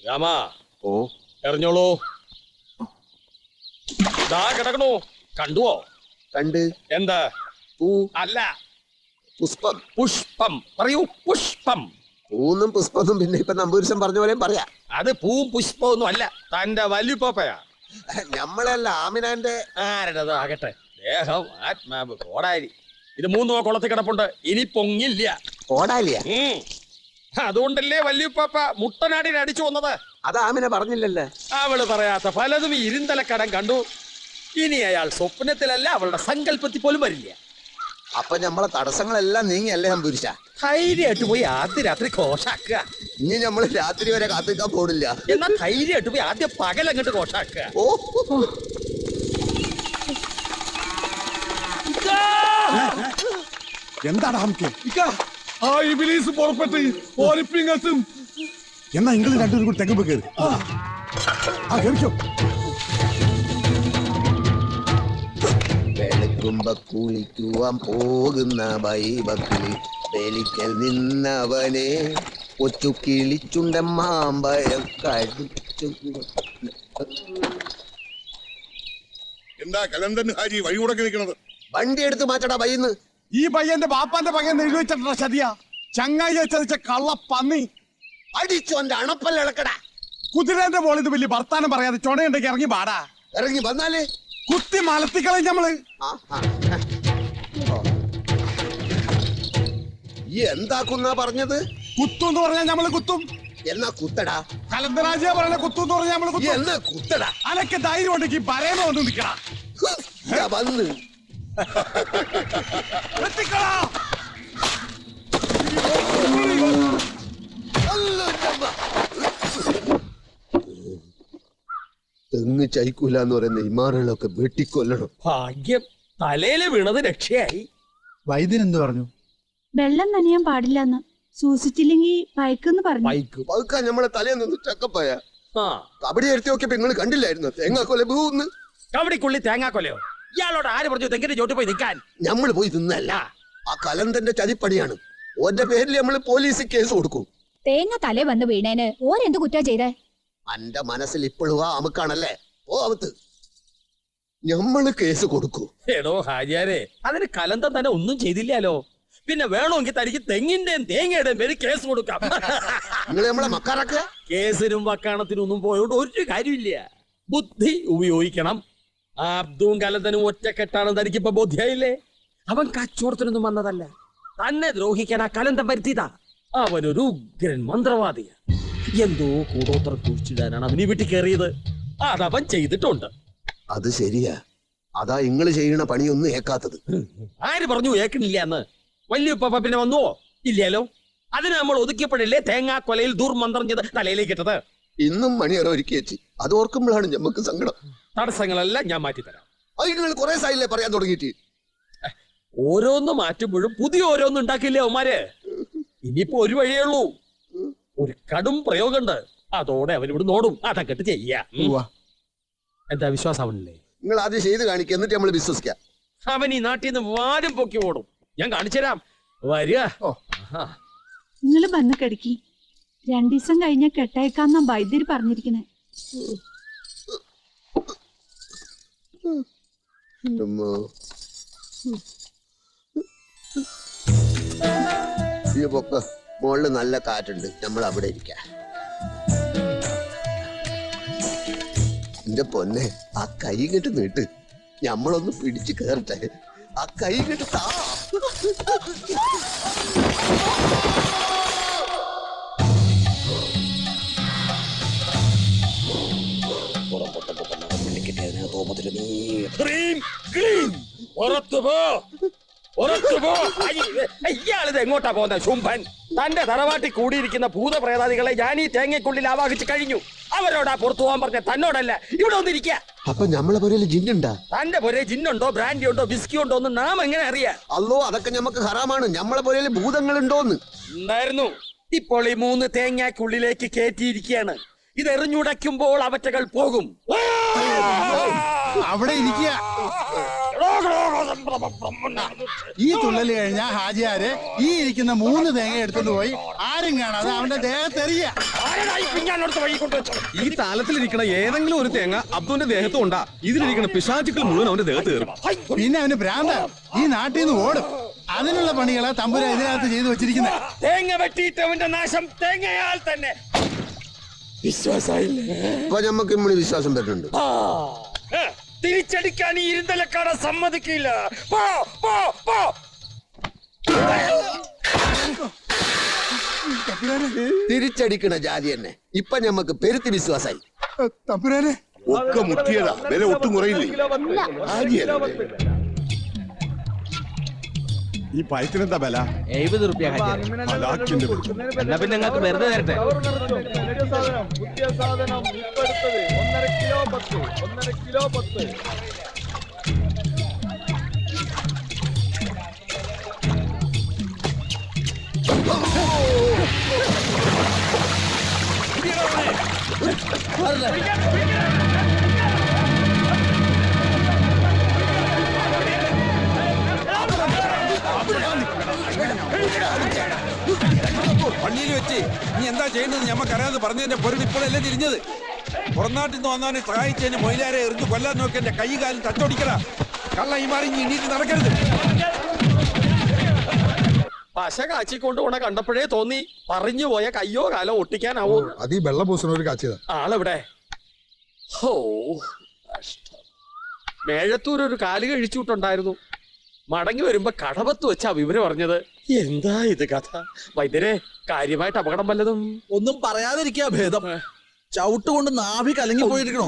രാമാ ഓ എറിഞ്ഞോളൂ. ദാ കിടക്കണു. കണ്ടുവോ? കണ്ട്. എന്താ? പൂ അല്ല, പുഷ്പം. പുഷ്പം. പറയൂ, പുഷ്പം. പൂന്നും പുഷ്പം പിന്നെ ഇപ്പൊ നമ്പൂരിശൻ പറഞ്ഞ പോലെ പറയാ. അത് പൂവും പുഷ്പമൊന്നും അല്ല, തന്റെ വല്യുപ്പയാ. നമ്മളല്ല ആമിനാന്റെ. ആരുടേതോ ആകട്ടെ, ദേഹം ആത്മാവ് കോടാലി. ഇത് 3 കുളത്തിൽ കിടപ്പുണ്ട്, ഇനി പൊങ്ങില്ല. കോടാലിയ? അതുകൊണ്ടല്ലേ വല്യുപ്പ മുട്ടനാടിനെ അടിച്ചു വന്നത്. അത് ആമിന പറഞ്ഞില്ലല്ലേ. അവള് പറയാത്ത പലതും ഈ ഇരുന്തലക്കടം കണ്ടു. ഇനി അയാൾ സ്വപ്നത്തിലല്ല, അവളുടെ സങ്കല്പത്തിൽ പോലും വരില്ല. അപ്പൊ നമ്മളെ തടസ്സങ്ങളെല്ലാം നീങ്ങിയല്ലേ നമ്പൂരിശ? ധൈര്യമായിട്ട് പോയി ആദ്യ രാത്രി കോശാക്കുക. ഇനി നമ്മള് രാത്രി വരെ കാത്തിക്കാൻ പോടില്ല. എന്നാ ധൈര്യമായിട്ട് പോയി ആദ്യം പകലങ്ങോട്ട് കോശാക്കുക. ഓ എന്താണ് നമുക്ക്? ആ ഇബിലീസ് പുറപ്പെട്ട് ഓരിപ്പിങ്ങത്തും. എന്നാ നിങ്ങൾ രണ്ടുപേരും കൂടി തെങ്ങുമ്പോ കയറി. കേറിക്കോ. വെളുക്കുമ്പോ കുളിക്കുവാൻ പോകുന്ന ബൈബക്കിളി വെലിക്കൽ നിന്നവനെ കൊച്ചു കിളിച്ചുണ്ട മാമ്പഴം കടിച്ചു. എന്താ കലന്തൻ ഹാജി വഴി മുടക്കി നിൽക്കുന്നത്? വണ്ടി എടുത്ത് മാറ്റടാ ബൈന്ന്. ഈ പയ്യന്റെ ബാപ്പാന്റെ പയ്യൻ എഴുതി വെച്ചിട്ടുള്ള ചതിയാ. ചങ്ങായി ചതിച്ച കള്ള പന്നി. അടിച്ചു എന്റെ അണപ്പല്ല ഇളക്കടാ. കുതിരേന്റെ മോളിൽ ഇത് വലിയ വർത്താനം പറയാതെ ചുണയുണ്ടെങ്കിൽ ഇറങ്ങി പാടാ. ഇറങ്ങി വന്നാലേ കുത്തി മലത്തിക്കളയും നമ്മള്. ഈ എന്താക്കുന്ന പറഞ്ഞത്? കുത്തും എന്ന് പറഞ്ഞാൽ നമ്മള് കുത്തും. എന്നാ കുത്തടാ. കലന്തരാജ പറഞ്ഞ കുത്തും എന്ന് പറഞ്ഞാൽ നമ്മള് കുത്തും. എന്നാ കുത്തടാ. അനക്ക് ധൈര്യം ഉണ്ടെങ്കിൽ പറയുമ്പോ വന്ന് നിക്കടാ. വന്ന് തെങ്ങ് ചൈക്കൂലെന്ന് പറയുന്ന ഇമാറുകളൊക്കെ വെട്ടിക്കൊല്ലണം. ഭാഗ്യം, തലയില് വീണത് രക്ഷയായി. വൈദ്യൻ എന്ത് പറഞ്ഞു? വെള്ളം നനയാൻ പാടില്ലെന്ന്, സൂക്ഷിച്ചില്ലെങ്കിൽ പയക്കെന്ന് പറഞ്ഞു. പതുക്കാൻ നമ്മളെ തലേന്ന് ചക്കപ്പായ കബഡി എടുത്തി നോക്കിയപ്പോ നിങ്ങൾ കണ്ടില്ലായിരുന്നു തേങ്ങാക്കൊല പൂന്ന്. കബഡിക്കുള്ളി തേങ്ങാക്കൊലയോ? ഇയാളോട് ആര് പറഞ്ഞു തെങ്ങിന്റെ ചോട്ട് പോയി നിൽക്കാൻ? നമ്മൾ പോയി തിന്നല്ല, ആ കലന്തന്റെ ചതിപ്പണിയാണ്. ഓന്റെ പേരിൽ നമ്മള് പോലീസിൽ കേസ് കൊടുക്കും. തേങ്ങ തലേ വന്ന് വീണേന് ഓരെന്ത് കുറ്റാ ചെയ്തേ? അന്റെ മനസ്സിൽ ഇപ്പോഴും ആ അമുക്കാണല്ലേ? ഓ അവത്ത് ഞമ്മള് കേസ് കൊടുക്കൂ. എടോ ഹാജിയാരെ, അതിന് കലന്തം തന്നെ ഒന്നും ചെയ്തില്ലല്ലോ. പിന്നെ വേണമെങ്കിൽ തനിക്ക് തെങ്ങിന്റെയും തേങ്ങയുടെയും പേര് കേസ് കൊടുക്കാം. നിങ്ങൾ നമ്മളെ മക്കാറാക്കുക. കേസിനും വക്കാണത്തിനും ഒന്നും പോയോണ്ട് ഒരു കാര്യമില്ല. ബുദ്ധി ഉപയോഗിക്കണം. അബ്ദും കലന്തനും ഒറ്റക്കെട്ടാണ് തനിക്കിപ്പോ ബോധ്യായില്ലേ. അവൻ കച്ചവടത്തിനൊന്നും വന്നതല്ല, തന്നെ ദ്രോഹിക്കാൻ ആ കലന്തം വരുത്തിയതാ. അവനൊരു ഉഗ്രൻ മന്ത്രവാദിയ. എന്തോ കൂടോത്രം കുഴിച്ചിടാനാണ് അവന് വീട്ടിൽ കയറിയത്. അതവൻ ചെയ്തിട്ടുണ്ട്. അത് ശരിയാ. അതാ ഇങ്ങള് ചെയ്യണ പണിയൊന്നും ഏക്കാത്തത്. ആര് പറഞ്ഞു ഏക്കണില്ല എന്ന്? വല്യുപ്പ പിന്നെ വന്നുവോ? ഇല്ലല്ലോ. അതിന് നമ്മൾ ഒതുക്കിയപ്പോഴല്ലേ തേങ്ങാക്കൊലയിൽ ദുർമന്ത്രം ചെയ്ത് തലയിലേക്ക് ഇട്ടത്. ഇന്നും മണിയറ ഒരുക്കി വെച്ച് അത് ഓർക്കുമ്പോഴാണ് ഞമ്മക്ക് സങ്കടം. തടസ്സങ്ങളെല്ലാം ഞാൻ മാറ്റിത്തരാം. അത് നിങ്ങൾ കുറെ സായില്ലേ പറയാൻ തുടങ്ങിയിട്ട്. ഓരോന്ന് മാറ്റുമ്പോഴും പുതിയ ഓരോന്നും ഉണ്ടാക്കില്ലേ അവന്മാര്. ഇനിയിപ്പോ ഒരു വഴിയേ ഉള്ളൂ. ഒരു കടും പ്രയോഗമുണ്ട്, അതോടെ അവനിവിടെ നോടും. അതങ്ങട്ട് ചെയ്യാം. എന്താ വിശ്വാസം അവനല്ലേ? നിങ്ങൾ ആദ്യം ചെയ്ത് കാണിക്കുക, എന്നിട്ട് നമ്മൾ വിശ്വസിക്കാം. അവൻ ഈ നാട്ടിൽ നിന്ന് വാരും പൊക്കി ഓടും. ഞാൻ കാണിച്ചു തരാം, വരിക. നിങ്ങള് വന്ന് കിടക്കി. 2 ദിവസം കഴിഞ്ഞ കെട്ടയക്കാന്നാ വൈദ്യര് പറഞ്ഞിരിക്കണേ. ഈ പൊക്ക മുകളില് നല്ല കാറ്റുണ്ട്, നമ്മൾ അവിടെ ഇരിക്കാം. എന്റെ പൊന്നെ, ആ കൈ കെട്ട് നീട്ട്, ഞമ്മളൊന്ന് പിടിച്ചു കേറട്ടെ. ആ കൈ കെട്ട് താ. ഇയാളിത് എങ്ങോട്ടാ പോകുന്ന ശുംഭൻ? തന്റെ തറവാട്ടിൽ കൂടിയിരിക്കുന്ന ഭൂതപ്രേതാദികളെ ഞാൻ ഈ തേങ്ങയ്ക്കുള്ളിൽ ആവാഹിച്ചു കഴിഞ്ഞു. അവരോടാ പുറത്തു പോകാൻ പറഞ്ഞ തന്നോടല്ല, ഇവിടെ ഒന്നിരിക്കുക. അപ്പൊ നമ്മളെ പുരയില് ജിന്നുണ്ടാ? തന്റെ പുര ജിന്നുണ്ടോ ബ്രാൻഡി ഉണ്ടോ വിസ്കി ഉണ്ടോ എന്ന് നാം എങ്ങനെ അറിയാം? അല്ലോ, അതൊക്കെ ഞമ്മക്ക് ഹറാമാണ്. നമ്മളെ പുരയില് ഭൂതങ്ങളുണ്ടോന്ന് ഉണ്ടായിരുന്നു. ഇപ്പോൾ ഈ 3 തേങ്ങയ്ക്കുള്ളിലേക്ക് കയറ്റിയിരിക്കുകയാണ്. ഇത് എറിഞ്ഞുടയ്ക്കുമ്പോൾ അവറ്റകൾ പോകും. അവിടെ ഇരിക്കുക. ഈ തുള്ളല് കഴിഞ്ഞാ ഹാജിയാര് ഈ ഇരിക്കുന്ന 3 തേങ്ങ എടുത്തോണ്ട് പോയി ആരും കാണാതെ അവന്റെ ദേഹത്തെറിയ. ഈ താലത്തിലിരിക്കണ ഏതെങ്കിലും ഒരു തേങ്ങ അബ്ദുവിന്റെ ദേഹത്തും ഉണ്ടാ. ഇതിലിരിക്കണ പിശാചുക്കൾ മുഴുവൻ അവന്റെ ദേഹത്ത് കയറും. പിന്നെ അവന് ഭ്രാന്ത ഈ നാട്ടിൽ നിന്ന് ഓടും. അതിനുള്ള പണികളാ തമ്പുരാൻ ഇതിനകത്ത് ചെയ്തു വെച്ചിരിക്കുന്നത്. തേങ്ങ വെട്ടിയിട്ടവന്റെ നാശം തേങ്ങയാൽ തന്നെ. വിശ്വാസായില്ലേ? അപ്പൊ ഞമ്മക്ക് ഇമ്മണി വിശ്വാസം വരുന്നുണ്ട്. തിരിച്ചടിക്കാൻ ഈ ഇരുന്തലക്കാട സമ്മതിക്കില്ല. പോ, പോ, പോ. തിരിച്ചടിക്കണ ജാതി തന്നെ ഇപ്പൊ ഞമ്മക്ക് പെരുത്തി വിശ്വാസായി. തമ്പുരാനെ ഒക്കെ മുട്ടിയതാ, വില ഒട്ടും കുറയില്ലേ? ഹാജിയല്ലേ? ഈ പയത്തിനെന്താ ബല? 70 റുപ്യ ഹലാക്കിന്റെ വിളി. എന്നാ പിന്നെ നിങ്ങൾക്ക് വെറുതെ തരട്ടെ. പള്ളിയിൽ വെച്ച് നീ എന്താ ചെയ്യുന്നത് ഞമ്മക്കറിയാതെ പറഞ്ഞതിന്റെ പൊരുൾ ഇപ്പോഴല്ലേ തിരിഞ്ഞത്. പുറനാട്ടിൽ നിന്ന് വന്നവനെ സഹായിച്ചതിന് മൊയിലാരെ എറിഞ്ഞ് കൊല്ലാൻ നോക്കി എന്റെ കൈ കാലും തച്ചോടിക്കല. കള്ള ഈ മാറി ഇണീറ്റ് നടക്കരുത്. പശ കാച്ചിക്കൊണ്ട് പോണ കണ്ടപ്പോഴേ തോന്നി പറഞ്ഞു പോയ കയ്യോ കാലോ ഒട്ടിക്കാനാവോ. അത് ഈ വെള്ളപൂസണ ഒരു കാച്ചിയതാ. ആളെവിടെ? ഹോ, കഷ്ടം. മേഴത്തൂർ ഒരു കാല് കഴിച്ചുവിട്ടുണ്ടായിരുന്നു. മടങ്ങി വരുമ്പോ കടവത്ത് വെച്ചാ വിവരം അറിഞ്ഞത്. എന്താ ഇത് കഥ? വൈദ്യരെ, കാര്യമായിട്ട് അപകടം വല്ലതും? ഒന്നും പറയാതിരിക്കാ ഭേദം. ചവിട്ട് കൊണ്ട് നാഭി കലങ്ങി പോയിരിക്കണോ?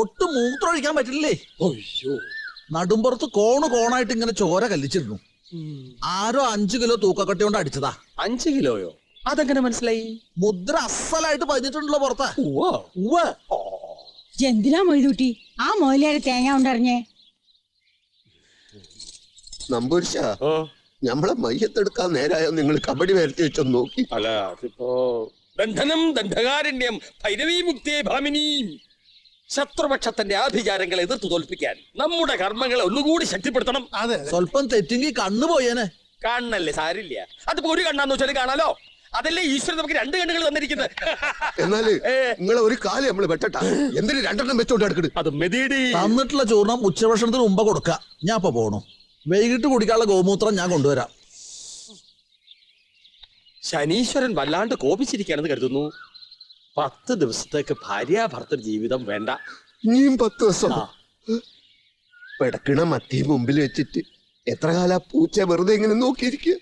ഒട്ടും മൂത്രമൊഴിക്കാൻ പറ്റില്ലേ? അയ്യോ, നടുമ്പുറത്ത് കോണായിട്ട് ഇങ്ങനെ ചോര കല്ലിച്ചിരുന്നു. ആരോ 5 കിലോ തൂക്കക്കട്ടി കൊണ്ട് അടിച്ചതാ. 5 കിലോയോ? അതെങ്ങനെ മനസ്സിലായി? മുദ്ര അസലായിട്ട് പതിഞ്ഞിട്ടുണ്ടല്ലോ പുറത്ത്. ഉവ്വ്. എന്തിനാ മൊയ്തൂട്ടി ആ മോയിലേറെ തേങ്ങ ഉണ്ടറിഞ്ഞേ? നമ്പൂരിശ ഓ, ഞമ്മളെ മയ്യത്തെടുക്കാൻ നേരായോ നിങ്ങൾ കബഡി വരത്തി വെച്ചൊന്ന് നോക്കി. അല്ല അതിപ്പോ ബന്ധനം ദണ്ഡകാരണ്യം ഭൈരവീ മുക്തിയെ ഭാമിനീം. ശത്രുപക്ഷത്തിന്റെ ആഭിചാരങ്ങളെ എതിർത്ത് തോൽപ്പിക്കാൻ നമ്മുടെ കർമ്മങ്ങളെ ഒന്നുകൂടി ശക്തിപ്പെടുത്തണം. അതെ സ്വല്പം തെറ്റെങ്കിൽ കണ്ണു പോയേനെ. കാണണല്ലേ, സാരില്ല. അതിപ്പോ ഒരു കണ്ണാന്ന് വെച്ചാൽ കാണാലോ. അതല്ലേ ഈശ്വരൻ നമുക്ക് 2 കണ്ണുകൾ തന്നിരിക്കുന്നത്. എന്നാല് നിങ്ങളെ ഒരു കാല് നമ്മള് വെട്ടട്ടാ. എന്തിന് 2 വെച്ചോണ്ട് എടുക്കട്? അത് മെതിയടി. തന്നിട്ടുള്ള ചൂർണം ഉച്ചഭക്ഷണത്തിന് മുമ്പ് കൊടുക്ക. ഞാൻ ഇപ്പൊ പോണു. വൈകിട്ട് കുടിക്കാനുള്ള ഗോമൂത്രം ഞാൻ കൊണ്ടുവരാം. ശനീശ്വരൻ വല്ലാണ്ട് കോപിച്ചിരിക്കുകയാണെന്ന് കരുതുന്നു. 10 ദിവസത്തേക്ക് ഭാര്യാഭർത്തൃ ജീവിതം വേണ്ട. ഇനിയും 10 ദിവസം ആ. പെടക്കണ മത്തി മുമ്പിൽ വെച്ചിട്ട് എത്ര കാല പൂച്ച വെറുതെ ഇങ്ങനെ നോക്കിയിരിക്കുക.